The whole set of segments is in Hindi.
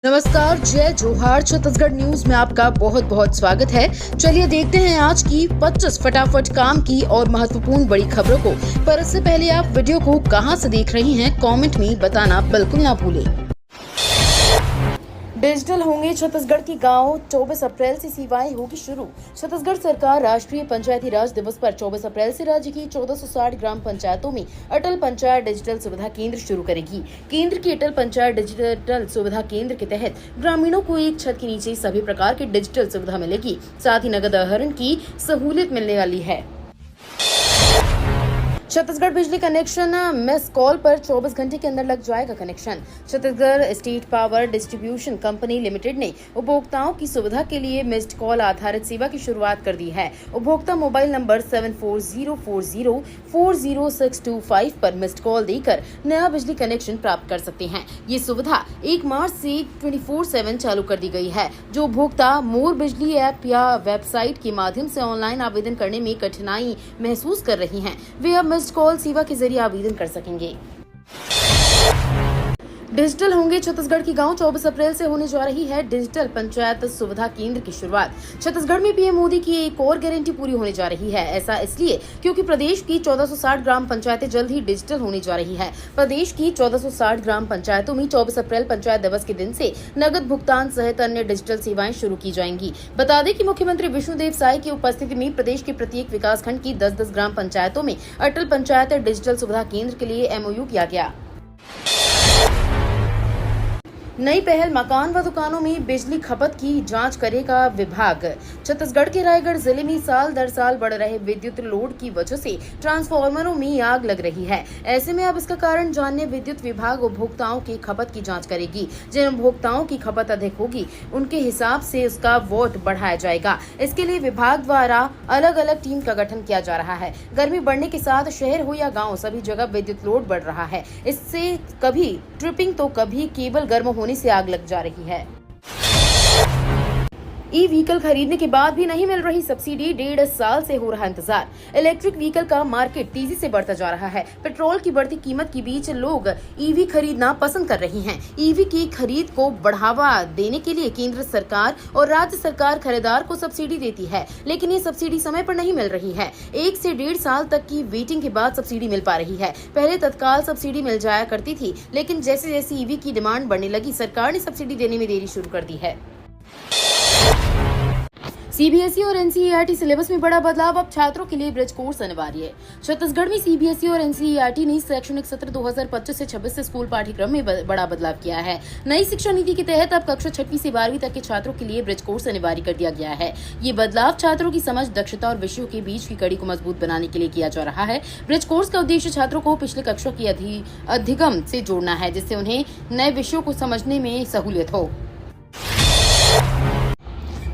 नमस्कार, जय जोहार। छत्तीसगढ़ न्यूज में आपका बहुत बहुत स्वागत है। चलिए देखते हैं आज की 25 फटाफट काम की और महत्वपूर्ण बड़ी खबरों को। पर इससे पहले आप वीडियो को कहां से देख रही हैं, कमेंट में बताना बिल्कुल ना भूलें। डिजिटल होंगे छत्तीसगढ़ के गांव, 24 अप्रैल से सेवाएं होगी शुरू। छत्तीसगढ़ सरकार राष्ट्रीय पंचायती राज दिवस पर 24 अप्रैल से राज्य की 1460 ग्राम पंचायतों में अटल पंचायत डिजिटल सुविधा केंद्र शुरू करेगी। केंद्र की अटल पंचायत डिजिटल सुविधा केंद्र के तहत ग्रामीणों को एक छत के नीचे सभी प्रकार की डिजिटल सुविधा मिलेगी। साथ ही नगद आहरण की सहूलियत मिलने वाली है। छत्तीसगढ़ बिजली कनेक्शन मिस कॉल पर 24 घंटे के अंदर लग जाएगा connection. Chhattisgarh state power distribution company limited ने उपभोक्ताओं की सुविधा के लिए मिस्ड कॉल आधारित सेवा की शुरुआत कर दी है। उपभोक्ता मोबाइल नंबर 7404040625 पर मिस्ड कॉल देकर नया बिजली कनेक्शन प्राप्त कर सकते हैं। ये सुविधा 1 मार्च से 24/7 चालू कर दी गई है। जो उपभोक्ता मोर बिजली ऐप या वेबसाइट के माध्यम से ऑनलाइन आवेदन करने में कठिनाई महसूस कर रही हैं, वे अब मिस्ड कॉल सेवा के जरिए आवेदन कर सकेंगे। डिजिटल होंगे छत्तीसगढ़ की गांव, 24 अप्रैल से होने जा रही है डिजिटल पंचायत सुविधा केंद्र की शुरुआत। छत्तीसगढ़ में पीएम मोदी की एक और गारंटी पूरी होने जा रही है। ऐसा इसलिए क्योंकि प्रदेश की 1460 ग्राम पंचायतें जल्द ही डिजिटल होने जा रही है। प्रदेश की 1460 ग्राम पंचायतों में 24 अप्रैल पंचायत दिवस के दिन से नगद भुगतान सहित अन्य डिजिटल सेवाएं शुरू की जाएंगी। बता दें कि मुख्यमंत्री विष्णुदेव साय की उपस्थिति में प्रदेश के प्रत्येक विकासखंड की 10-10 ग्राम पंचायतों में अटल पंचायत डिजिटल सुविधा केंद्र के लिए MOU किया गया। नई पहल, मकान व दुकानों में बिजली खपत की जांच करेगा विभाग। छत्तीसगढ़ के रायगढ़ जिले में साल दर साल बढ़ रहे विद्युत लोड की वजह से ट्रांसफार्मरों में आग लग रही है। ऐसे में अब इसका कारण जानने विद्युत विभाग उपभोक्ताओं की खपत की जांच करेगी। जिन उपभोक्ताओं की खपत अधिक होगी उनके हिसाब से उसका वोट बढ़ाया जाएगा। इसके लिए विभाग द्वारा अलग अलग टीम का गठन किया जा रहा है। गर्मी बढ़ने के साथ शहर हो या गाँव, सभी जगह विद्युत लोड बढ़ रहा है। इससे कभी ट्रिपिंग तो कभी केबल गर्म होने से आग लग जा रही है। ई व्हीकल खरीदने के बाद भी नहीं मिल रही सब्सिडी, 1.5 साल से हो रहा इंतजार। इलेक्ट्रिक व्हीकल का मार्केट तेजी से बढ़ता जा रहा है। पेट्रोल की बढ़ती कीमत के बीच लोग ईवी खरीदना पसंद कर रहे हैं। ईवी की खरीद को बढ़ावा देने के लिए केंद्र सरकार और राज्य सरकार खरीदार को सब्सिडी देती है, लेकिन ये सब्सिडी समय पर नहीं मिल रही है। 1 से 1.5 साल तक की वेटिंग के बाद सब्सिडी मिल पा रही है। पहले तत्काल सब्सिडी मिल जाया करती थी, लेकिन जैसे जैसे ईवी की डिमांड बढ़ने लगी, सरकार ने सब्सिडी देने में देरी शुरू कर दी है। सीबीएसई और एनसीईआरटी सिलेबस में बड़ा बदलाव, अब छात्रों के लिए ब्रिज कोर्स अनिवार्य। छत्तीसगढ़ में सीबीएसई और एनसीईआरटी ने शैक्षणिक सत्र 2025 से 26 से स्कूल पाठ्यक्रम में बड़ा बदलाव किया है। नई शिक्षा नीति के तहत अब कक्षा 6वीं से 12वीं तक के छात्रों के लिए ब्रिज कोर्स अनिवार्य कर दिया गया है। ये बदलाव छात्रों की समझ, दक्षता और विषयों के बीच की कड़ी को मजबूत बनाने के लिए किया जा रहा है। ब्रिज कोर्स का उद्देश्य छात्रों को पिछले कक्षा की अधिगम से जोड़ना है, जिससे उन्हें नए विषयों को समझने में सहूलियत हो।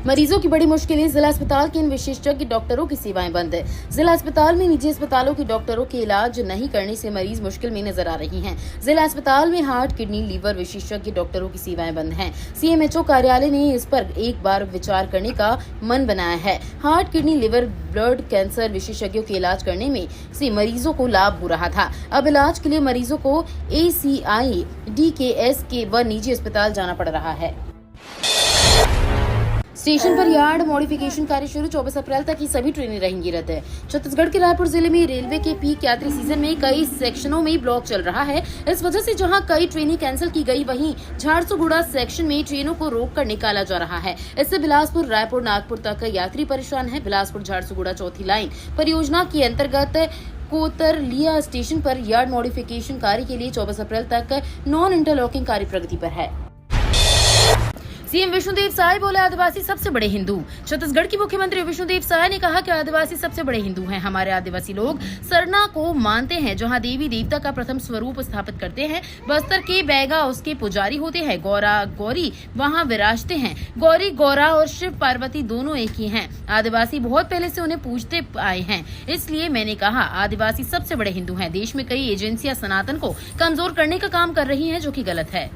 मरीजों की बड़ी मुश्किलें, जिला अस्पताल के इन विशेषज्ञ डॉक्टरों की सेवाएं बंद। जिला अस्पताल में निजी अस्पतालों के डॉक्टरों के इलाज नहीं करने से मरीज मुश्किल में नजर आ रही हैं। जिला अस्पताल में हार्ट, किडनी, लीवर विशेषज्ञ डॉक्टरों की सेवाएं बंद हैं। CMHO कार्यालय ने इस पर एक बार विचार करने का मन बनाया है। Heart, kidney, liver, blood cancer विशेषज्ञों के इलाज करने में से मरीजों को लाभ हो रहा था। अब इलाज के लिए मरीजों को ACI, DKS के व निजी अस्पताल जाना पड़ रहा है। स्टेशन पर यार्ड मॉडिफिकेशन कार्य शुरू, 24 अप्रैल तक ही सभी ट्रेनें रहेंगी रद्द। छत्तीसगढ़ के रायपुर जिले में रेलवे के पीक यात्री सीजन में कई सेक्शनों में ब्लॉक चल रहा है। इस वजह से जहां कई ट्रेनें कैंसिल की गई, वहीं झारसुगुड़ा सेक्शन में ट्रेनों को रोककर निकाला जा रहा है। इससे बिलासपुर, रायपुर, नागपुर तक यात्री परेशान है। बिलासपुर झारसुगुड़ा चौथी लाइन परियोजना के अंतर्गत कोतरलिया स्टेशन पर यार्ड मॉडिफिकेशन कार्य के लिए 24 अप्रैल तक नॉन इंटरलॉकिंग कार्य प्रगति पर है। सीएम विष्णुदेव साय बोले, आदिवासी सबसे बड़े हिंदू। छत्तीसगढ़ की मुख्यमंत्री विष्णुदेव साय ने कहा कि आदिवासी सबसे बड़े हिंदू हैं। हमारे आदिवासी लोग सरना को मानते हैं, जहां देवी देवता का प्रथम स्वरूप स्थापित करते हैं। बस्तर के बैगा उसके पुजारी होते हैं। गौरा गौरी वहां विराजते हैं। गौरी गौरा और शिव पार्वती दोनों एक ही हैं। आदिवासी बहुत पहले से उन्हें पूजते आए हैं, इसलिए मैंने कहा आदिवासी सबसे बड़े हिंदू हैं। देश में कई एजेंसियां सनातन को कमजोर करने का काम कर रही हैं, जो कि गलत है।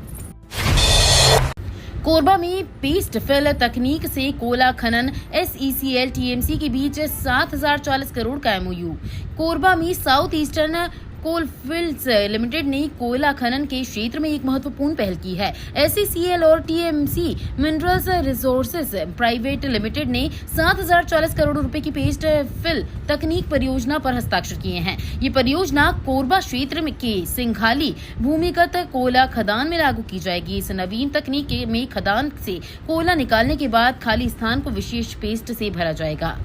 कोरबा में पेस्ट फिल तकनीक से कोयला खनन, SECL TMC के बीच 7040 करोड़ का MOU। कोरबा में साउथ ईस्टर्न कोलफील्ड्स लिमिटेड ने कोयला खनन के क्षेत्र में एक महत्वपूर्ण पहल की है। SCCL और TMC minerals resources private limited ने 7040 करोड़ रुपए की पेस्ट फिल तकनीक परियोजना पर हस्ताक्षर किए हैं। ये परियोजना कोरबा क्षेत्र में के सिंघाली भूमिगत कोयला खदान में लागू की जाएगी। इस नवीन तकनीक में खदान से कोयला निकालने के बाद खाली स्थान को विशेष पेस्ट से भरा जाएगा।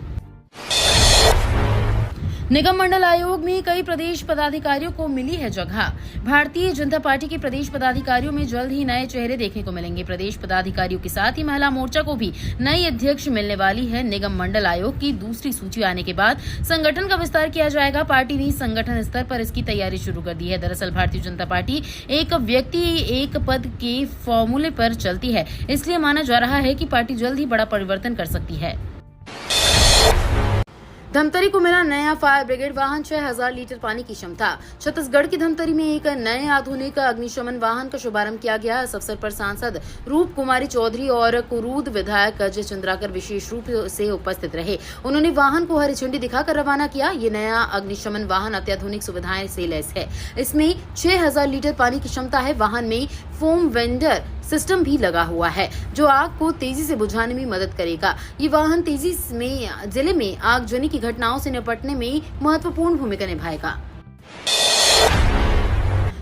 निगम मंडल आयोग में कई प्रदेश पदाधिकारियों को मिली है जगह। भारतीय जनता पार्टी के प्रदेश पदाधिकारियों में जल्द ही नए चेहरे देखने को मिलेंगे। प्रदेश पदाधिकारियों के साथ ही महिला मोर्चा को भी नई अध्यक्ष मिलने वाली है। निगम मंडल आयोग की दूसरी सूची आने के बाद संगठन का विस्तार किया जाएगा। पार्टी ने संगठन स्तर पर इसकी तैयारी शुरू कर दी है। दरअसल भारतीय जनता पार्टी एक व्यक्ति एक पद के फॉर्मूले पर चलती है, इसलिए माना जा रहा है कि पार्टी जल्द ही बड़ा परिवर्तन कर सकती है। धमतरी को मिला नया फायर ब्रिगेड वाहन, 6000 लीटर पानी की क्षमता। छत्तीसगढ़ की धमतरी में एक नए आधुनिक अग्निशमन वाहन का शुभारंभ किया गया। इस अवसर पर सांसद रूप कुमारी चौधरी और कुरूद विधायक अजय चंद्राकर विशेष रूप से उपस्थित रहे। उन्होंने वाहन को हरी झंडी दिखाकर रवाना किया। ये नया अग्निशमन वाहन अत्याधुनिक सुविधाएं से लैस है। इसमें 6000 लीटर पानी की क्षमता है। वाहन में फोम वेंडर सिस्टम भी लगा हुआ है जो आग को तेजी से बुझाने में मदद करेगा। ये वाहन तेजी में जिले में आगजनी की घटनाओं से निपटने में महत्वपूर्ण भूमिका निभाएगा।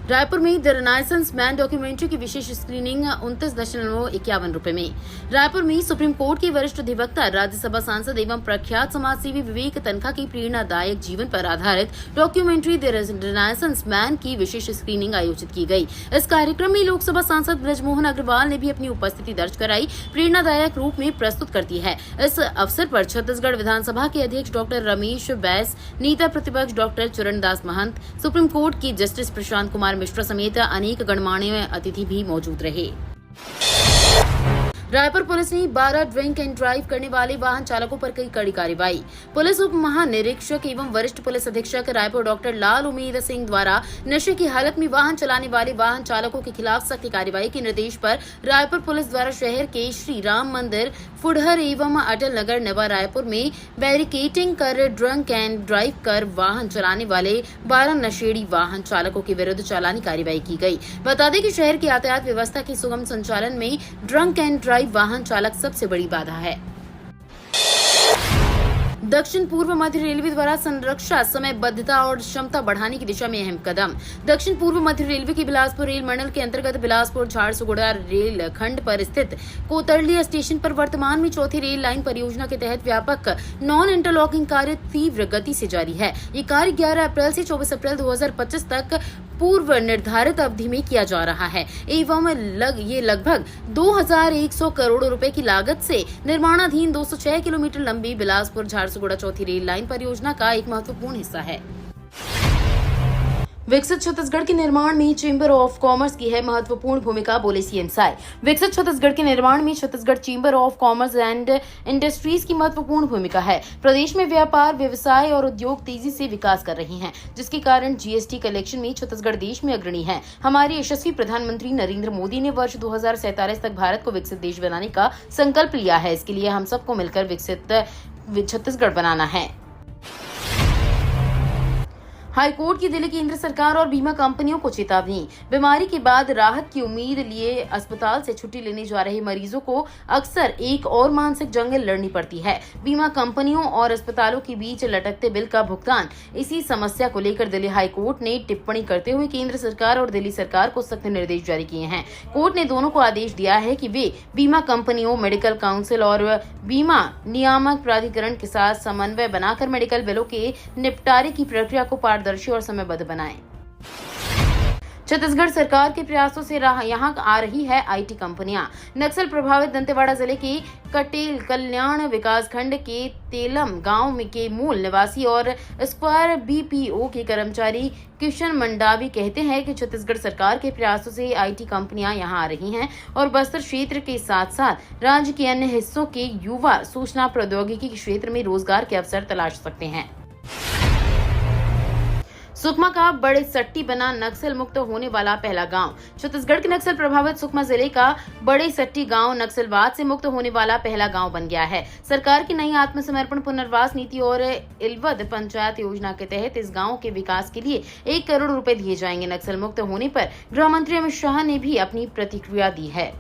रायपुर में द रेनेसांस मैन डॉक्यूमेंट्री की विशेष स्क्रीनिंग 29.51 रुपए में। रायपुर में सुप्रीम कोर्ट के वरिष्ठ अधिवक्ता, राज्यसभा सांसद एवं प्रख्यात समाजसेवी विवेक तनखा की प्रेरणादायक जीवन पर आधारित डॉक्यूमेंट्री द रेनेसांस मैन की विशेष स्क्रीनिंग आयोजित की गई। इस कार्यक्रम में लोकसभा सांसद ब्रजमोहन अग्रवाल ने भी अपनी उपस्थिति दर्ज कराई। प्रेरणादायक रूप में प्रस्तुत करती है। इस अवसर पर छत्तीसगढ़ विधानसभा के अध्यक्ष डॉक्टर रमेश बैस, नेता प्रतिपक्ष doctor Charandas Mahant, supreme court के जस्टिस प्रशांत कुमार मिश्रा समेत अनेक गणमान्य अतिथि भी मौजूद रहे। रायपुर पुलिस ने 12 ड्रिंक एंड ड्राइव करने वाले वाहन चालकों पर कई कड़ी कार्रवाई। पुलिस उप महानिरीक्षक एवं वरिष्ठ पुलिस अधीक्षक रायपुर डॉक्टर लाल उमेद सिंह द्वारा नशे की हालत में वाहन चलाने वाले वाहन चालकों के खिलाफ सख्त कार्रवाई के निर्देश पर रायपुर पुलिस द्वारा शहर के श्री राम मंदिर, फुडहर एवं अटल नगर, नवा रायपुर में बैरिकेटिंग कर ड्रंक एंड ड्राइव कर वाहन चलाने वाले 12 नशेड़ी वाहन चालकों के विरुद्ध चालानी कार्रवाई की गई। बता दें कि शहर की यातायात व्यवस्था के सुगम संचालन में ड्रंक एंड ड्राइव वाहन चालक सबसे बड़ी बाधा है। दक्षिण पूर्व मध्य रेलवे द्वारा संरक्षा, समयबद्धता और क्षमता बढ़ाने की दिशा में अहम कदम। दक्षिण पूर्व मध्य रेलवे की बिलासपुर रेल मंडल के अंतर्गत बिलासपुर झारसुगुड़ा रेल खंड पर स्थित कोतरली स्टेशन पर वर्तमान में चौथी रेल लाइन परियोजना के तहत व्यापक नॉन इंटरलॉकिंग कार्य तीव्र गति से जारी है। ये कार्य 11 अप्रैल से 24 अप्रैल 2025 तक पूर्व निर्धारित अवधि में किया जा रहा है एवं ये लगभग 2100 करोड़ रुपए की लागत से निर्माणाधीन 206 किलोमीटर लंबी बिलासपुर झारसुगुड़ा चौथी रेल लाइन परियोजना का एक महत्वपूर्ण हिस्सा है। विकसित छत्तीसगढ़ के निर्माण में चेंबर ऑफ कॉमर्स की है महत्वपूर्ण भूमिका, बोले सीएम साय। विकसित छत्तीसगढ़ के निर्माण में Chhattisgarh chamber of commerce and industries की महत्वपूर्ण भूमिका है। प्रदेश में व्यापार, व्यवसाय और उद्योग तेजी से विकास कर रहे हैं, जिसके कारण जीएसटी कलेक्शन में छत्तीसगढ़ देश में अग्रणी है। हमारे यशस्वी प्रधानमंत्री नरेंद्र मोदी ने वर्ष 2047 तक भारत को विकसित देश बनाने का संकल्प लिया है। इसके लिए हम सबको मिलकर विकसित छत्तीसगढ़ बनाना है। हाईकोर्ट की दिल्ली केंद्र सरकार और बीमा कंपनियों को चेतावनी। बीमारी के बाद राहत की उम्मीद लिए अस्पताल से छुट्टी लेने जा रहे मरीजों को अक्सर एक और मानसिक जंग लड़नी पड़ती है। बीमा कंपनियों और अस्पतालों के बीच लटकते बिल का भुगतान। इसी समस्या को लेकर दिल्ली हाईकोर्ट ने टिप्पणी करते हुए केंद्र सरकार और दिल्ली सरकार को सख्त निर्देश जारी किए हैं। कोर्ट ने दोनों को आदेश दिया है कि वे बीमा कंपनियों, मेडिकल काउंसिल और बीमा नियामक प्राधिकरण के साथ समन्वय बनाकर मेडिकल बिलों के निपटारे की प्रक्रिया को पारदर्शी और समयबद्ध बनाएं। छत्तीसगढ़ सरकार के प्रयासों से यहाँ आ रही है आईटी कंपनियां। नक्सल प्रभावित दंतेवाड़ा जिले के कटेल कल्याण विकास खंड के तेलम गांव के मूल निवासी और स्क्वायर बीपीओ के कर्मचारी किशन मंडावी कहते हैं कि छत्तीसगढ़ सरकार के प्रयासों से आईटी कंपनियां यहां आ रही हैं और बस्तर क्षेत्र के साथ साथ राज्य के अन्य हिस्सों के युवा सूचना प्रौद्योगिकी के क्षेत्र में रोजगार के अवसर तलाश सकते हैं। सुकमा का बड़े सट्टी बना नक्सल मुक्त होने वाला पहला गांव। छत्तीसगढ़ के नक्सल प्रभावित सुकमा जिले का बड़े सट्टी गांव नक्सलवाद से मुक्त होने वाला पहला गांव बन गया है। सरकार की नई आत्मसमर्पण पुनर्वास नीति और इलवद पंचायत योजना के तहत इस गांव के विकास के लिए 1 करोड़ रुपए दिए जाएंगे। नक्सल मुक्त होने पर गृह मंत्री अमित शाह ने भी अपनी प्रतिक्रिया दी है।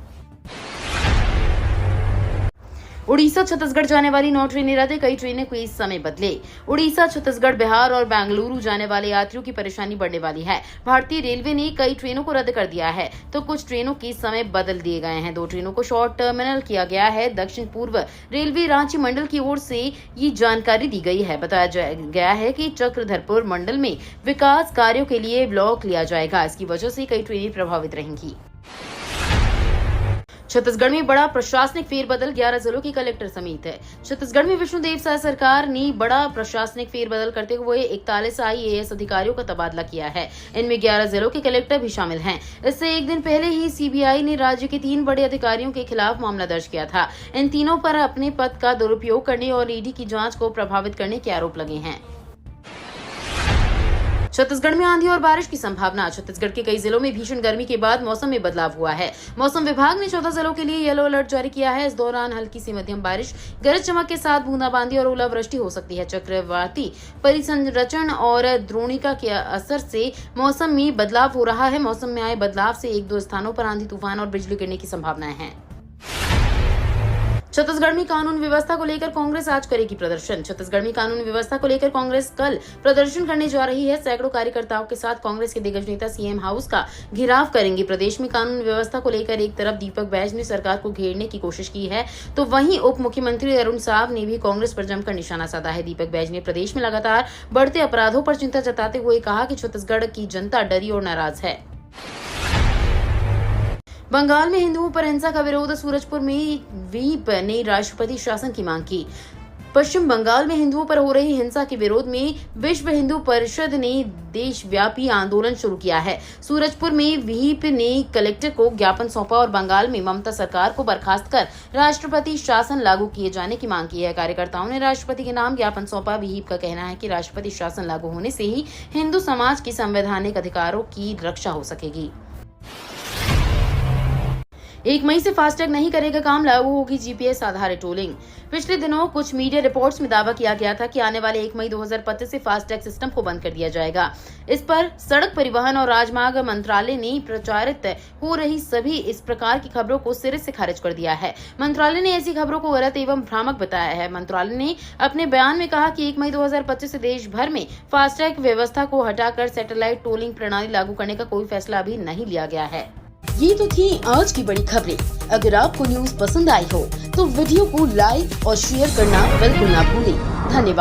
उड़ीसा छत्तीसगढ़ जाने वाली 9 ट्रेनें रद्द, कई ट्रेनें को इस समय बदले। उड़ीसा, छत्तीसगढ़, बिहार और बेंगलुरु जाने वाले यात्रियों की परेशानी बढ़ने वाली है। भारतीय रेलवे ने कई ट्रेनों को रद्द कर दिया है तो कुछ ट्रेनों के समय बदल दिए गए हैं। 2 ट्रेनों को शॉर्ट टर्मिनल किया गया है। दक्षिण पूर्व रेलवे रांची मंडल की ओर से ये जानकारी दी गई है। बताया गया है कि चक्रधरपुर मंडल में विकास कार्यों के लिए ब्लॉक लिया जाएगा। इसकी वजह से कई ट्रेनें प्रभावित रहेंगी। छत्तीसगढ़ में बड़ा प्रशासनिक फेरबदल, 11 जिलों की कलेक्टर समेत है। छत्तीसगढ़ में विष्णुदेव साय सरकार ने बड़ा प्रशासनिक फेरबदल करते हुए 41 IAS अधिकारियों का तबादला किया है। इनमें 11 जिलों के कलेक्टर भी शामिल हैं। इससे एक दिन पहले ही CBI ने राज्य के 3 बड़े अधिकारियों के खिलाफ मामला दर्ज किया था। इन तीनों पर अपने पद का दुरुपयोग करने और ED की जाँच को प्रभावित करने के आरोप लगे हैं। छत्तीसगढ़ में आंधी और बारिश की संभावना। छत्तीसगढ़ के कई जिलों में भीषण गर्मी के बाद मौसम में बदलाव हुआ है। मौसम विभाग ने 14 जिलों के लिए येलो अलर्ट जारी किया है। इस दौरान हल्की से मध्यम बारिश, गरज चमक के साथ बूंदाबांदी और ओलावृष्टि हो सकती है। चक्रवाती परिसंरचरण और द्रोणिका के असर से मौसम में बदलाव हो रहा है। मौसम में आए बदलाव से 1-2 स्थानों पर आंधी, तूफान और बिजली गिरने की संभावनाएं हैं। छत्तीसगढ़ में कानून व्यवस्था को लेकर कांग्रेस आज करेगी प्रदर्शन। छत्तीसगढ़ में कानून व्यवस्था को लेकर कांग्रेस कल प्रदर्शन करने जा रही है। सैकड़ों कार्यकर्ताओं के साथ कांग्रेस के दिग्गज नेता CM हाउस का घेराव करेंगे। प्रदेश में कानून व्यवस्था को लेकर एक तरफ दीपक बैज ने सरकार को घेरने की कोशिश की है तो वहीं उप मुख्यमंत्री अरुण साव ने भी कांग्रेस पर जमकर निशाना साधा है। दीपक बैज ने प्रदेश में लगातार बढ़ते अपराधों पर चिंता जताते हुए कहा कि छत्तीसगढ़ की जनता डरी और नाराज है। बंगाल में हिंदुओं पर हिंसा का विरोध, सूरजपुर में विहिप ने राष्ट्रपति शासन की मांग की। पश्चिम बंगाल में हिंदुओं पर हो रही हिंसा के विरोध में विश्व हिंदू परिषद ने देशव्यापी आंदोलन शुरू किया है। सूरजपुर में विहिप ने कलेक्टर को ज्ञापन सौंपा और बंगाल में ममता सरकार को बर्खास्त कर राष्ट्रपति शासन लागू किए जाने की मांग की है। कार्यकर्ताओं ने राष्ट्रपति के नाम ज्ञापन सौंपा। विहिप का कहना है कि राष्ट्रपति शासन लागू होने से ही हिंदू समाज के संवैधानिक अधिकारों की रक्षा हो सकेगी। 1 मई से फास्टैग नहीं करेगा काम, लागू होगी GPS आधारित टोलिंग। पिछले दिनों कुछ मीडिया रिपोर्ट्स में दावा किया गया था कि आने वाले 1 मई 2025 से फास्टैग सिस्टम को बंद कर दिया जाएगा। इस पर सड़क परिवहन और राजमार्ग मंत्रालय ने प्रचारित हो रही सभी इस प्रकार की खबरों को सिरे से खारिज कर दिया है। मंत्रालय ने ऐसी खबरों को गलत एवं भ्रामक बताया है। मंत्रालय ने अपने बयान में कहा कि 1 मई 2025 से देश भर में फास्टैग व्यवस्था को हटाकर सैटेलाइट टोलिंग प्रणाली लागू करने का कोई फैसला अभी नहीं लिया गया है। ये तो थी आज की बड़ी खबरें। अगर आपको न्यूज पसंद आई हो तो वीडियो को लाइक और शेयर करना बिल्कुल ना भूलें। धन्यवाद।